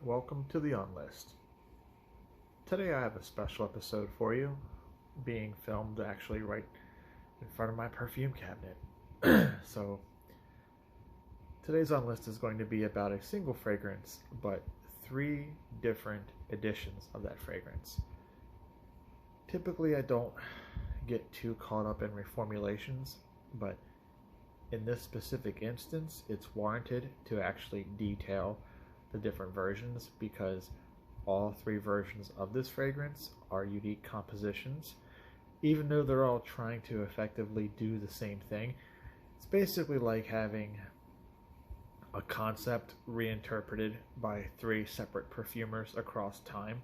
Welcome to the On List. Today I have a special episode for you, being filmed actually right in front of my perfume cabinet. So, today's On List is going to be about a single fragrance, but three different editions of that fragrance. Typically, I don't get too caught up in reformulations, but in this specific instance, it's warranted to actually detail the different versions because all three versions of this fragrance are unique compositions. Even though they're all trying to effectively do the same thing, it's basically like having a concept reinterpreted by three separate perfumers across time,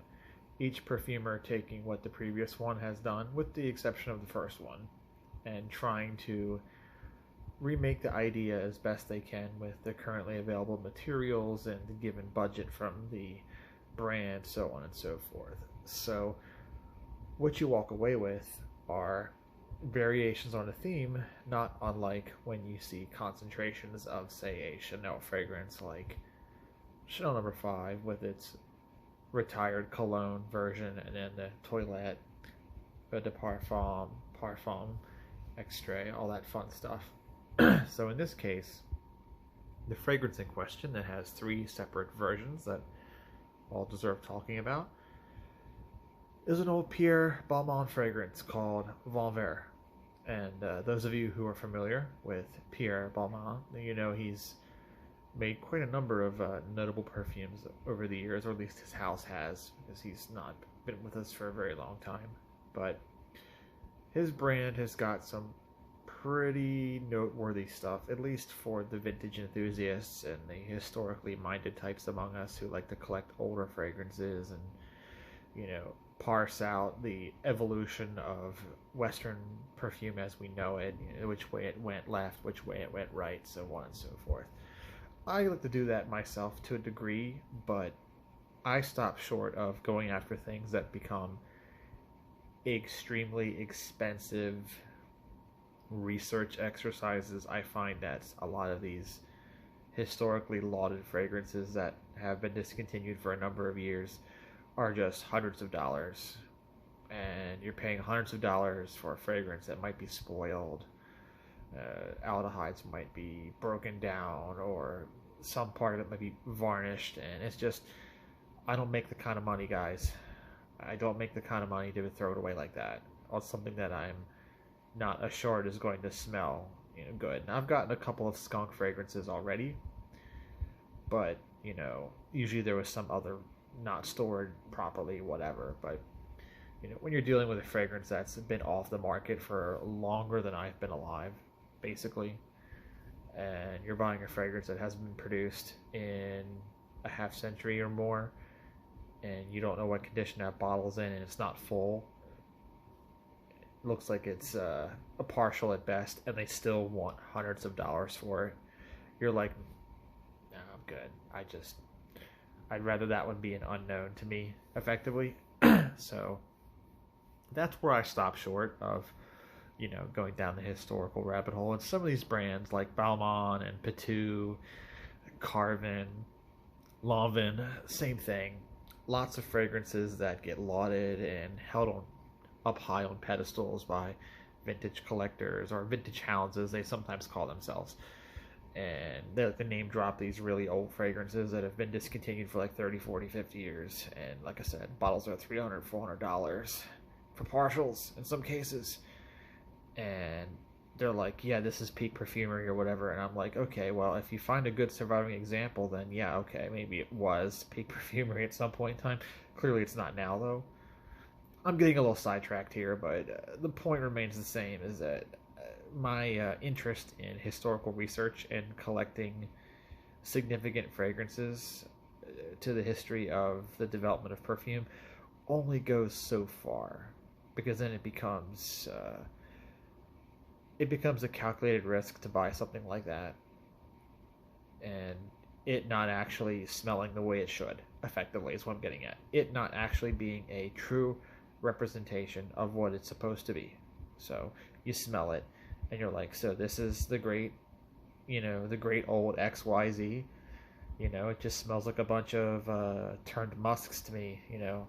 each perfumer taking what the previous one has done, with the exception of the first one, and trying to remake the idea as best they can with the currently available materials and the given budget from the brand, so on and so forth. So what you walk away with are variations on a theme, not unlike when you see concentrations of, say, a Chanel fragrance like Chanel No. 5 with its retired cologne version, and then the Toilette, Eau de Parfum Extrait, all that fun stuff. So in this case, the fragrance in question that has three separate versions that all deserve talking about is an old Pierre Balmain fragrance called Vent Vert. And those of you who are familiar with Pierre Balmain, you know he's made quite a number of notable perfumes over the years, or at least his house has, because he's not been with us for a very long time. But his brand has got some pretty noteworthy stuff, at least for the vintage enthusiasts and the historically minded types among us who like to collect older fragrances and, parse out the evolution of Western perfume as we know it, which way it went left, which way it went right, so on and so forth. I like to do that myself to a degree, but I stop short of going after things that become extremely expensive research exercises. I find that a lot of these historically lauded fragrances that have been discontinued for a number of years are just hundreds of dollars, and you're paying hundreds of dollars for a fragrance that might be spoiled. Aldehydes might be broken down, or some part of it might be varnished, and it's just, I don't make the kind of money, guys. I don't make the kind of money to throw it away like that on something that I'm not assured is going to smell good. Now, I've gotten a couple of skunk fragrances already, but usually there was some other not stored properly, whatever. But when you're dealing with a fragrance that's been off the market for longer than I've been alive, basically, and you're buying a fragrance that hasn't been produced in a half century or more, and you don't know what condition that bottle's in, and it's not full, looks like it's a partial at best, and they still want hundreds of dollars for it, you're like, no, I'm good. I'd rather that one be an unknown to me, effectively. So that's where I stop short of going down the historical rabbit hole. And some of these brands like Balmain and Petou, Carvin, Lanvin, same thing. Lots of fragrances that get lauded and held on up high on pedestals by vintage collectors, or vintage hounds as they sometimes call themselves, and they name drop these really old fragrances that have been discontinued for like 30, 40, 50 years, and like I said, bottles are $300, $400 for partials in some cases, and they're like, yeah, this is peak perfumery or whatever, and I'm like, okay, well, if you find a good surviving example, then yeah, okay, maybe it was peak perfumery at some point in time. Clearly it's not now, though. I'm getting a little sidetracked here, but the point remains the same, is that my interest in historical research and collecting significant fragrances to the history of the development of perfume only goes so far, because then it becomes a calculated risk to buy something like that and it not actually smelling the way it should, effectively, is what I'm getting at. It not actually being a true representation of what it's supposed to be. So you smell it and you're like, so this is the great old XYZ, You know, it just smells like a bunch of turned musks to me. You know,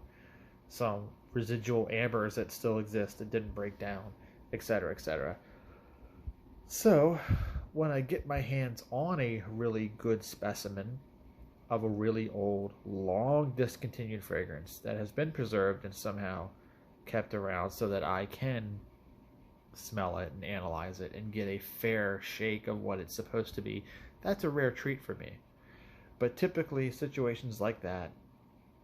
some residual ambers that still exist that didn't break down, etc., etc. So, when I get my hands on a really good specimen of a really old, long discontinued fragrance that has been preserved and somehow kept around so that I can smell it and analyze it and get a fair shake of what it's supposed to be, that's a rare treat for me. But typically, situations like that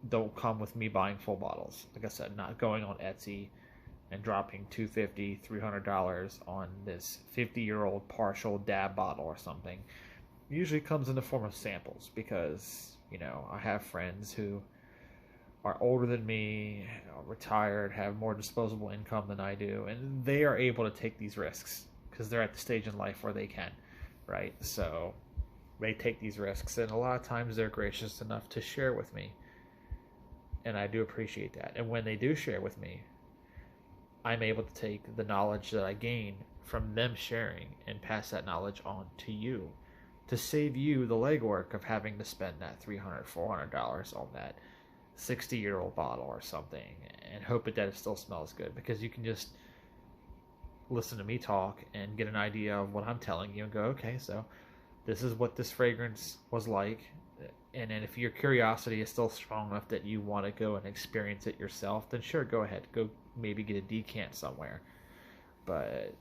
don't come with me buying full bottles. Like I said, not going on Etsy and dropping $250, $300 on this 50-year-old partial dab bottle or something. It usually comes in the form of samples because, you know, I have friends who are older than me, retired, have more disposable income than I do, and they are able to take these risks because they're at the stage in life where they can, right? So they take these risks, and a lot of times they're gracious enough to share with me, and I do appreciate that. And when they do share with me, I'm able to take the knowledge that I gain from them sharing and pass that knowledge on to you to save you the legwork of having to spend that $300, $400 on that 60-year-old bottle or something and hope that it still smells good, because you can just listen to me talk and get an idea of what I'm telling you and go, okay, so this is what this fragrance was like. And then if your curiosity is still strong enough that you want to go and experience it yourself, then sure, go ahead. Go maybe get a decant somewhere. But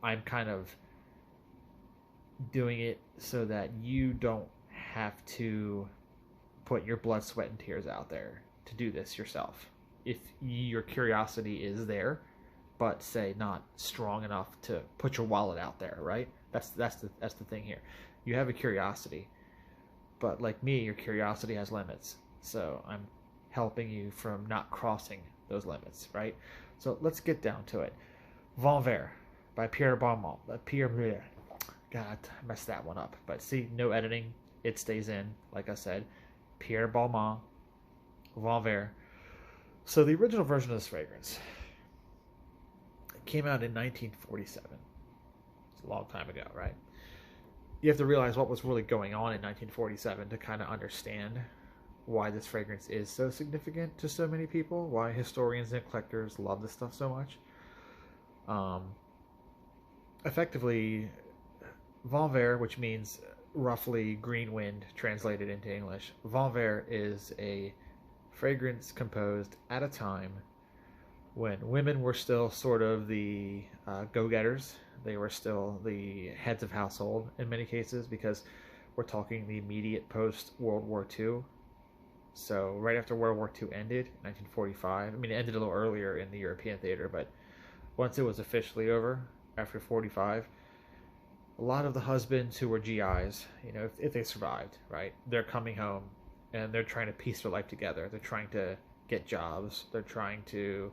I'm kind of doing it so that you don't have to put your blood, sweat, and tears out there to do this yourself. If your curiosity is there, but say not strong enough to put your wallet out there, right? That's the thing here. You have a curiosity, but like me, your curiosity has limits. So I'm helping you from not crossing those limits, right? So let's get down to it. Vent Vert by Pierre Balmain. God, I messed that one up. But see, no editing. It stays in, like I said. Pierre Balmain, Vent Vert. So the original version of this fragrance came out in 1947. It's a long time ago, right? You have to realize what was really going on in 1947 to kind of understand why this fragrance is so significant to so many people, why historians and collectors love this stuff so much. Effectively, Vent Vert, which means roughly green wind translated into English, Vent Vert is a fragrance composed at a time when women were still sort of the go-getters. They were still the heads of household in many cases, because we're talking the immediate post-World War II. So right after World War II ended, 1945, I mean, it ended a little earlier in the European theater, but once it was officially over, after 45, a lot of the husbands who were GIs, you know, if they survived, right, they're coming home and they're trying to piece their life together. They're trying to get jobs. They're trying to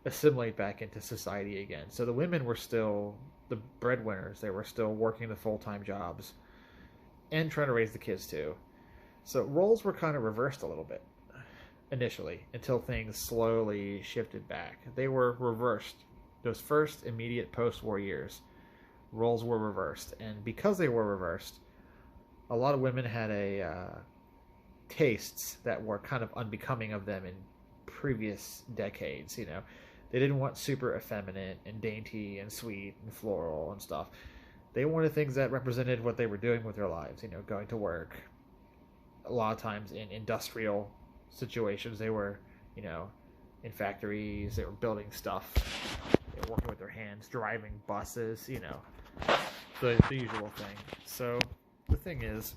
assimilate back into society again. So the women were still the breadwinners. They were still working the full-time jobs and trying to raise the kids too. So roles were kind of reversed a little bit initially until things slowly shifted back. They were reversed. Those first immediate post-war years, roles were reversed. And because they were reversed, a lot of women had tastes that were kind of unbecoming of them in previous decades. You know, they didn't want super effeminate and dainty and sweet and floral and stuff. They wanted things that represented what they were doing with their lives, you know, going to work. A lot of times in industrial situations, they were, you know, in factories, they were building stuff, they were working with their hands, driving buses, you know, the usual thing. So the thing is,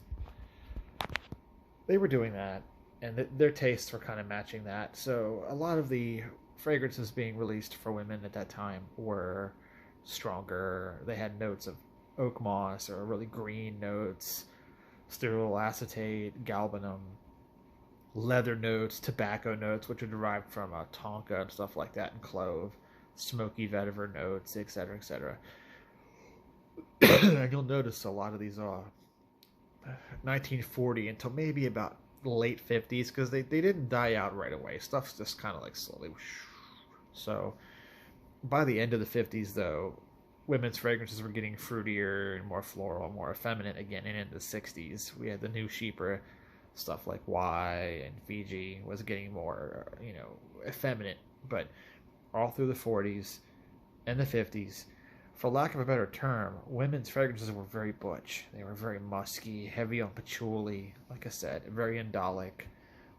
they were doing that, and their tastes were kind of matching that. So a lot of the fragrances being released for women at that time were stronger. They had notes of oak moss or really green notes, stearyl acetate, galbanum, leather notes, tobacco notes, which are derived from tonka and stuff like that, and clove, smoky vetiver notes, etc., etc. And you'll notice a lot of these 1940 until maybe about late 50s, because they didn't die out right away. Stuff's just kind of like slowly. So by the end of the 50s, though, women's fragrances were getting fruitier and more floral, more effeminate again. And in the 60s, we had the new Chypre, stuff like Y and Fiji was getting more, effeminate. But all through the 40s and the 50s, for lack of a better term, women's fragrances were very butch. They were very musky, heavy on patchouli, like I said, very indolic,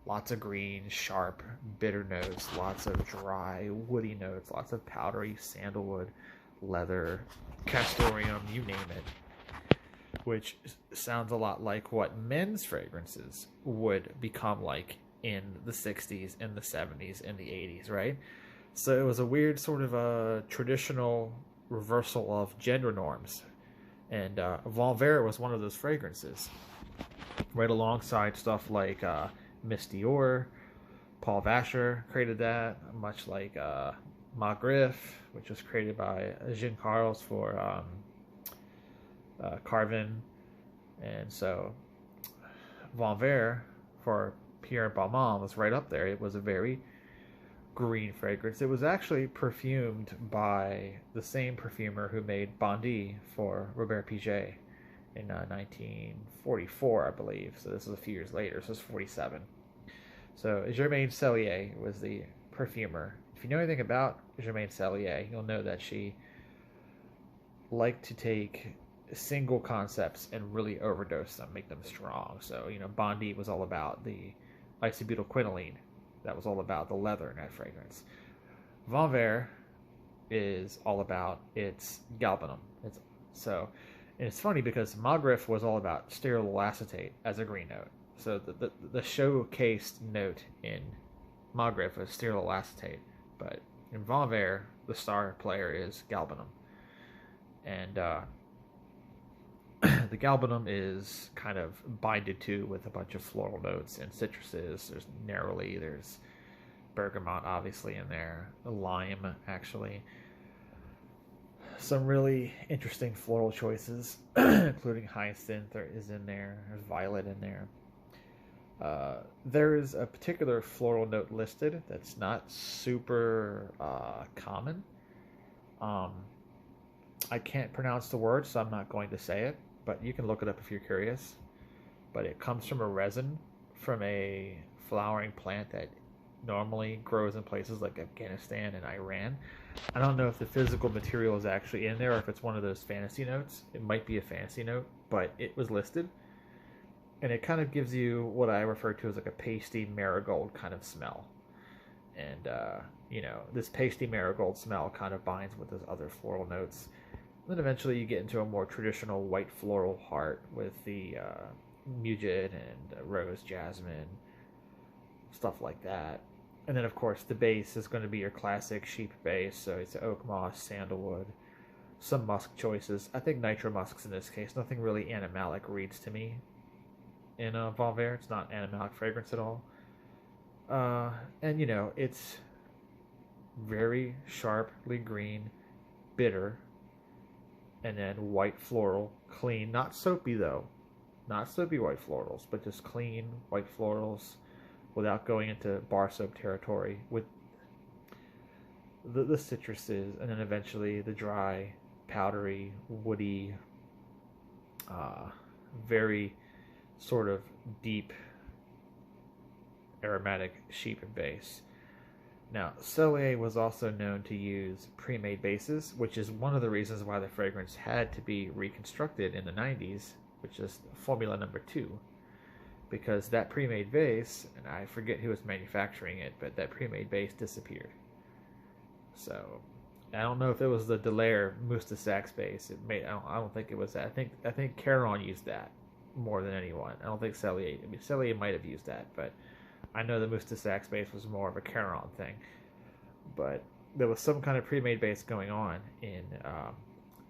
lots of green, sharp, bitter notes, lots of dry, woody notes, lots of powdery sandalwood, leather, castoreum, you name it, which sounds a lot like what men's fragrances would become like in the 60s and the 70s and the 80s, right? So it was a weird sort of a traditional reversal of gender norms. And Vent Vert was one of those fragrances, right alongside stuff like Miss Dior. Paul Vasher created that, much like Magritte, which was created by Jean Carles for Carvin. And so Vent Vert for Pierre Balmain was right up there. It was a very green fragrance. It was actually perfumed by the same perfumer who made Bondy for Robert Piguet in 1944, I believe. So this is a few years later. So it's 47. So Germaine Cellier was the perfumer. If you know anything about Germaine Cellier, you'll know that she liked to take single concepts and really overdose them, make them strong. So, Bondy was all about the isobutylquinoline. That was all about the leather in that fragrance. Vent Vert is all about its galbanum. And it's funny because Magritte was all about stearyl acetate as a green note. So the showcased note in Magritte was stearyl acetate, but in Vent Vert, the star player is galbanum. And the galbanum is kind of binded to with a bunch of floral notes and citruses. There's neroli, there's bergamot obviously in there, lime actually. Some really interesting floral choices, including hyacinth is in there, there's violet in there. There's a particular floral note listed that's not super common. I can't pronounce the word, so I'm not going to say it, but you can look it up if you're curious. But it comes from a resin from a flowering plant that normally grows in places like Afghanistan and Iran. I don't know if the physical material is actually in there or if it's one of those fantasy notes. It might be a fantasy note, but it was listed. And it kind of gives you what I refer to as like a pasty marigold kind of smell. And, this pasty marigold smell kind of binds with those other floral notes. Then eventually you get into a more traditional white floral heart with the mugid and rose jasmine, stuff like that. And then, of course, the base is going to be your classic sheep base. So it's oak moss, sandalwood, some musk choices. I think nitro musks in this case. Nothing really animalic reads to me in Vent Vert. It's not animalic fragrance at all. And, it's very sharply green, bitter, and then white floral, clean. Not soapy, though. Not soapy white florals, but just clean white florals without going into bar soap territory with the citruses, and then eventually the dry, powdery, woody, very sort of deep aromatic sheep base. Now, Cellier was also known to use pre-made bases, which is one of the reasons why the fragrance had to be reconstructed in the 90s, which is formula number 2. Because that pre-made base, and I forget who was manufacturing it, but that pre-made base disappeared. So, I don't know if it was the Delaire Mousse de Saxe base. I don't think it was that. I think Caron used that more than anyone. I don't think Cellier. Cellier might have used that, but I know the Mousse de Saxe base was more of a Caron thing. But there was some kind of pre-made base going on in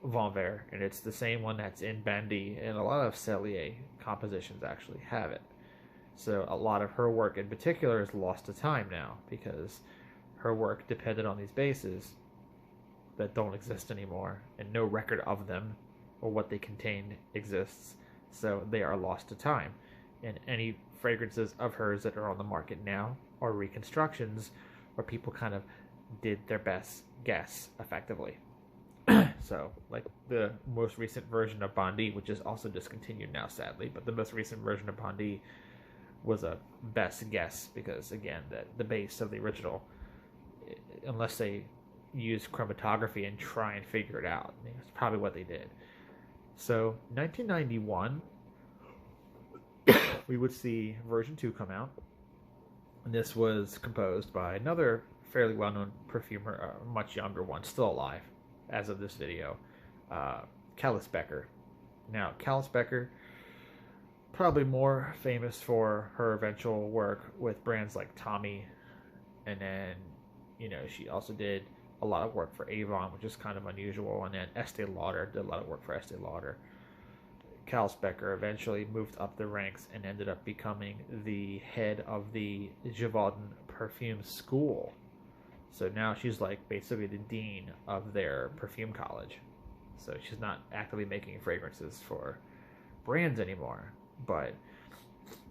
Vent Vert, and it's the same one that's in Bondy, and a lot of Cellier compositions actually have it. So a lot of her work in particular is lost to time now, because her work depended on these bases that don't exist anymore, and no record of them or what they contained exists, so they are lost to time. And any fragrances of hers that are on the market now are reconstructions where people kind of did their best guess effectively. So, like the most recent version of Bondi, which is also discontinued now, sadly, but the most recent version of Bondi was a best guess because, again, the base of the original, unless they use chromatography and try and figure it out, that's probably what they did. So, 1991, we would see version 2 come out. And this was composed by another fairly well-known perfumer, a much younger one, still alive as of this video, Callis Becker. Now, Callis Becker, probably more famous for her eventual work with brands like Tommy, and then, she also did a lot of work for Avon, which is kind of unusual, and then Estee Lauder did a lot of work for Estee Lauder. Callis Becker eventually moved up the ranks and ended up becoming the head of the Givaudan Perfume School. So now she's like basically the dean of their perfume college. So she's not actively making fragrances for brands anymore, but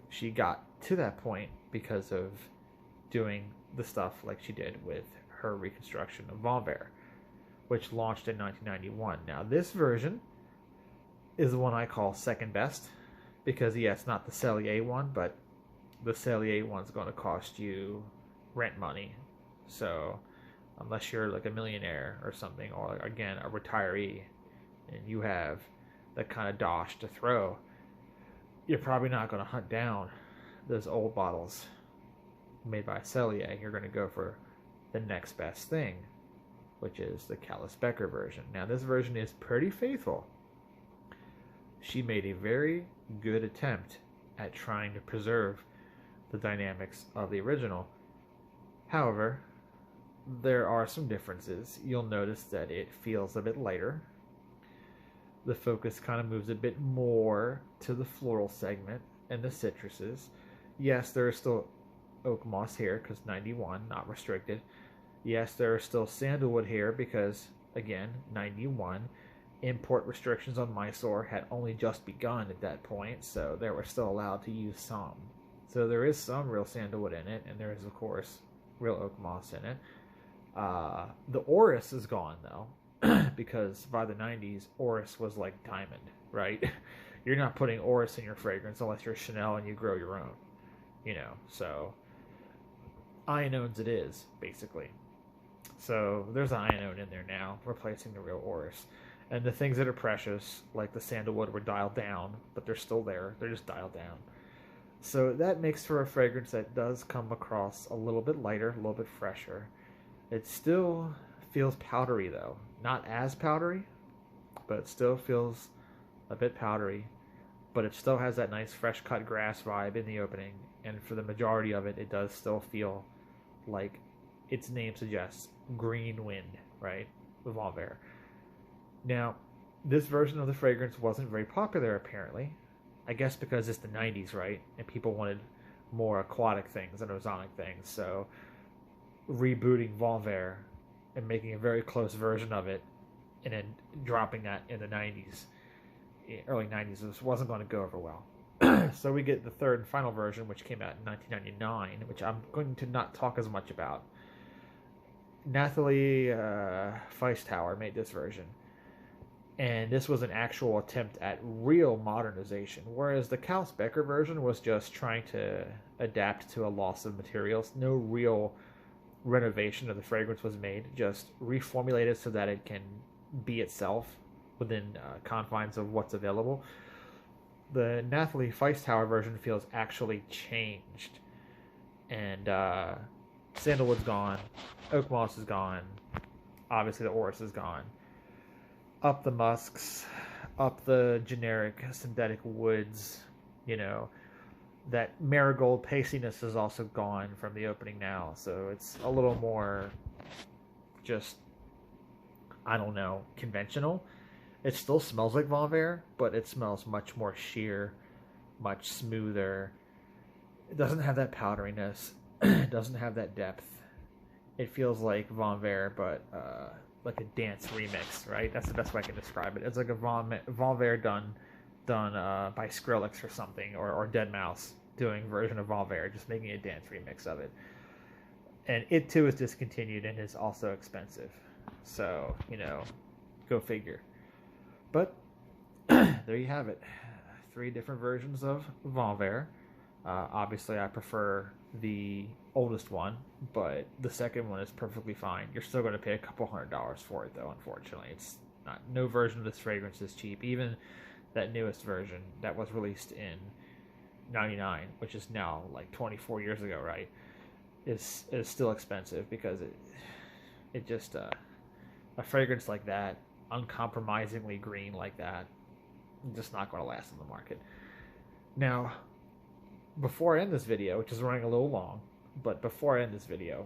she got to that point because of doing the stuff like she did with her reconstruction of Vent Vert, which launched in 1991. Now this version is the one I call second best because, yeah, it's not the Cellier one, but the Cellier one's going to cost you rent money. So unless you're like a millionaire or something, or again a retiree, and you have that kind of dosh to throw, you're probably not going to hunt down those old bottles made by Cellier. You're going to go for the next best thing, which is the Callis Becker version. Now this version is pretty faithful. She made a very good attempt at trying to preserve the dynamics of the original. However, there are some differences. You'll notice that it feels a bit lighter. The focus kind of moves a bit more to the floral segment and the citruses. Yes, there is still oak moss here because 91, not restricted. Yes, there are still sandalwood here because, again, 91. Import restrictions on Mysore had only just begun at that point, so they were still allowed to use some. So there is some real sandalwood in it, and there is, of course, real oak moss in it. The orris is gone, though, because by the 90s, orris was like diamond, right? You're not putting orris in your fragrance unless you're Chanel and you grow your own, so ionones it is, basically. So there's ionone in there now, replacing the real orris. And the things that are precious, like the sandalwood, were dialed down, but they're still there. They're just dialed down. So that makes for a fragrance that does come across a little bit lighter, a little bit fresher. It still feels powdery, though. Not as powdery, but it still feels a bit powdery. But it still has that nice fresh cut grass vibe in the opening. And for the majority of it, it does still feel like its name suggests, green wind, right? With Vent Vert. Now, this version of the fragrance wasn't very popular, apparently. I guess because it's the 90s, right? And people wanted more aquatic things than ozonic things. So, rebooting Vent Vert and making a very close version of it and then dropping that in the 90s, early 90s, this wasn't going to go over well. So we get the third and final version, which came out in 1999, which I'm going to not talk as much about. Nathalie Feistauer made this version. And this was an actual attempt at real modernization, whereas the Callis Becker version was just trying to adapt to a loss of materials. No real renovation of the fragrance was made, just reformulated so that it can be itself within confines of what's available. The Nathalie Feistauer version feels actually changed. And sandalwood's gone, oak moss is gone, obviously the orris is gone. Up the musks, up the generic synthetic woods, that marigold pastiness is also gone from the opening now. So it's a little more just, I don't know, conventional. It still smells like Vent Vert, but it smells much more sheer, much smoother. It doesn't have that powderiness. It doesn't have that depth. It feels like Vent Vert, but like a dance remix, right? That's the best way I can describe it. It's like a Vent Vert done by Skrillex or something, or Deadmau5 doing version of Vent Vert, just making a dance remix of it. And it too is discontinued and is also expensive. So, Go figure. But there you have it. 3 different versions of Vent Vert. Obviously, I prefer the oldest one, but the second one is perfectly fine. You're still going to pay a couple $100 for it, though. Unfortunately, it's not. No version of this fragrance is cheap. Even that newest version that was released in '99, which is now like 24 years ago, right? Is still expensive because it just a fragrance like that, uncompromisingly green like that, just not going to last in the market. Now, before I end this video, which is running a little long, but before I end this video,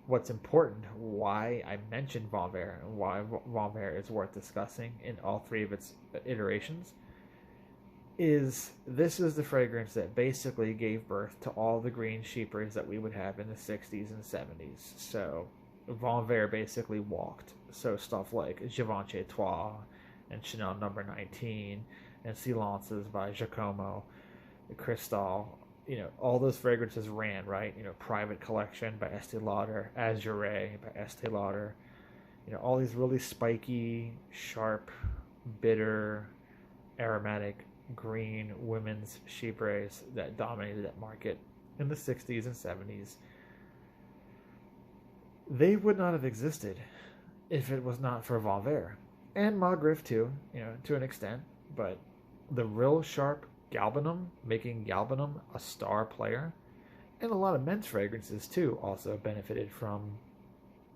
what's important, why I mentioned Vent Vert and why Vent Vert is worth discussing in all 3 of its iterations, is this is the fragrance that basically gave birth to all the green sheeperies that we would have in the 60s and 70s. So Vent Vert basically walked. So stuff like Givenchy Trois and Chanel No. 19 and Silences by Giacomo, Cristal, all those fragrances ran, right? Private Collection by Estee Lauder, Azure by Estee Lauder, all these really spiky, sharp, bitter, aromatic, green women's sheeprays that dominated that market in the 60s and 70s. They would not have existed if it was not for Vent Vert. And Maugriff too, to an extent. But the real sharp galbanum, making galbanum a star player, and a lot of men's fragrances too also benefited from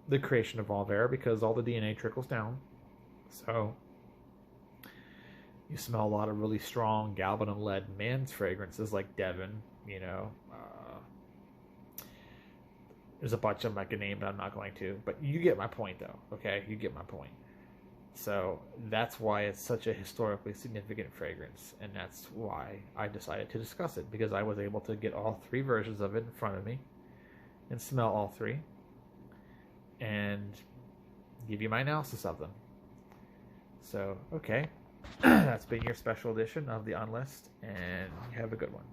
the creation of Vent Vert because all the DNA trickles down. So you smell a lot of really strong galbanum-led men's fragrances like Devon, there's a bunch of them I can name, but I'm not going to. But you get my point, though, okay? You get my point. So that's why it's such a historically significant fragrance, and that's why I decided to discuss it, because I was able to get all 3 versions of it in front of me and smell all 3 and give you my analysis of them. So, okay. That's been your special edition of the Unlist, and you have a good one.